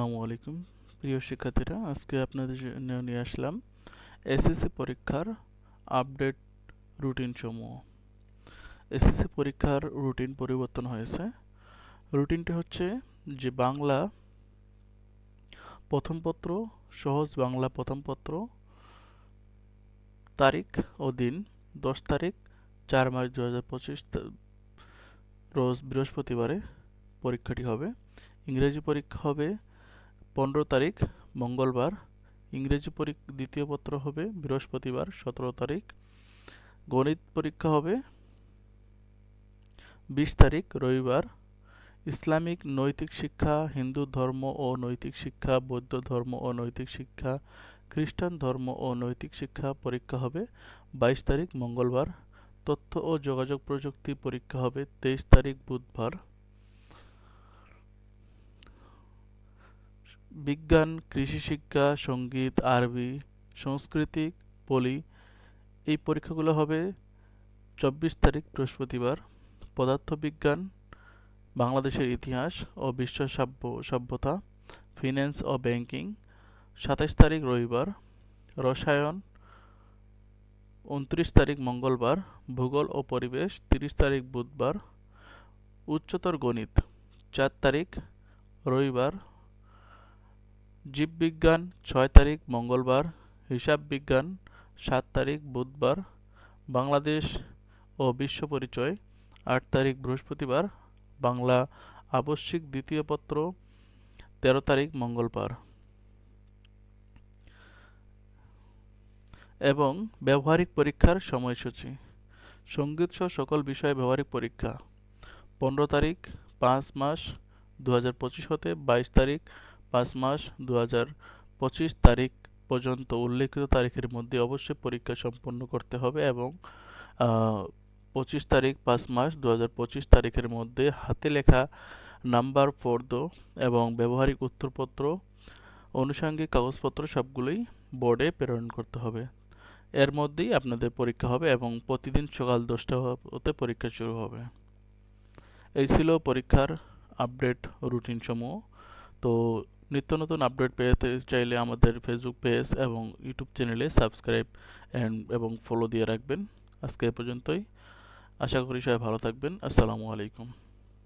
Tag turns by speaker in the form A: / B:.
A: আসসালামু আলাইকুম প্রিয় শিক্ষার্থীরা, আজকে আপনাদের জন্য নিয়ে আসলাম এসএসসি পরীক্ষার আপডেট রুটিন সমূহ। এসএসসি পরীক্ষার রুটিন পরিবর্তন হয়েছে। রুটিনটি হচ্ছে যে বাংলা প্রথম পত্র, সহজ বাংলা প্রথম পত্র, তারিখ ও দিন 10 তারিখ 4 মার্চ 2025 রোজ বৃহস্পতিবারে পরীক্ষাটি হবে। ইংরেজি পরীক্ষা হবে 15 তারিখ মঙ্গলবার। ইংরেজি দ্বিতীয় পত্র হবে বৃহস্পতিবার 17 তারিখ। গণিত পরীক্ষা হবে 20 তারিখ রবিবার। ইসলামিক নৈতিক শিক্ষা, হিন্দু ধর্ম ও নৈতিক শিক্ষা, বৌদ্ধ ধর্ম ও নৈতিক শিক্ষা, খ্রিস্টান ধর্ম ও নৈতিক শিক্ষা পরীক্ষা হবে 22 তারিখ মঙ্গলবার। তথ্য ও যোগাযোগ প্রযুক্তি পরীক্ষা হবে 23 তারিখ বুধবার। বিজ্ঞান, কৃষি শিক্ষা, সঙ্গীত, আরবি, সংস্কৃতি, পলি এই পরীক্ষাগুলো হবে 24 তারিখ বৃহস্পতিবার। পদার্থবিজ্ঞান, বাংলাদেশের ইতিহাস ও বিশ্ব সভ্যতা, ফিন্যান্স ও ব্যাংকিং 27 তারিখ রবিবার। রসায়ন 29 তারিখ মঙ্গলবার। ভূগোল ও পরিবেশ 30 তারিখ বুধবার। উচ্চতর গণিত 4 তারিখ রবিবার। জীববিজ্ঞান 6 তারিখ মঙ্গলবার। হিসাব বিজ্ঞান 7 তারিখ বুধবার। বাংলাদেশ ও বিশ্ব পরিচয় 8 তারিখ বৃহস্পতিবার। বাংলা আবশ্যিক দ্বিতীয় পত্র 13 তারিখ মঙ্গলবার। এবং ব্যবহারিক পরীক্ষার সময়সূচি। সঙ্গীত সহ সকল বিষয়ে ব্যবহারিক পরীক্ষা 15 তারিখ 5 মাস 2025 হতে 22 তারিখ 5 মাস 2025 তারিখ পর্যন্ত উল্লেখিত তারিখের মধ্যে অবশ্যই পরীক্ষা সম্পন্ন করতে হবে এবং 25 তারিখ 5 মাস 2025 তারিখের মধ্যে হাতে লেখা নাম্বার ফর্দ এবং ব্যবহারিক উত্তরপত্র, আনুষঙ্গিক কাগজপত্র সবগুলোই বোর্ডে প্রেরণ করতে হবে। এর মধ্যেই আপনাদের পরীক্ষা হবে এবং প্রতিদিন সকাল 10টা হতে পরীক্ষা শুরু হবে। এই ছিল পরীক্ষার আপডেট রুটিন সমূহ। তো নিত্য নতুন আপডেট পেতে চাইলে আমাদের ফেসবুক পেজ এবং ইউটিউব চ্যানেলে সাবস্ক্রাইব এবং ফলো দিয়ে রাখবেন। আজকে এ পর্যন্তই। আশা করি সবাই ভালো থাকবেন। আসসালামু আলাইকুম।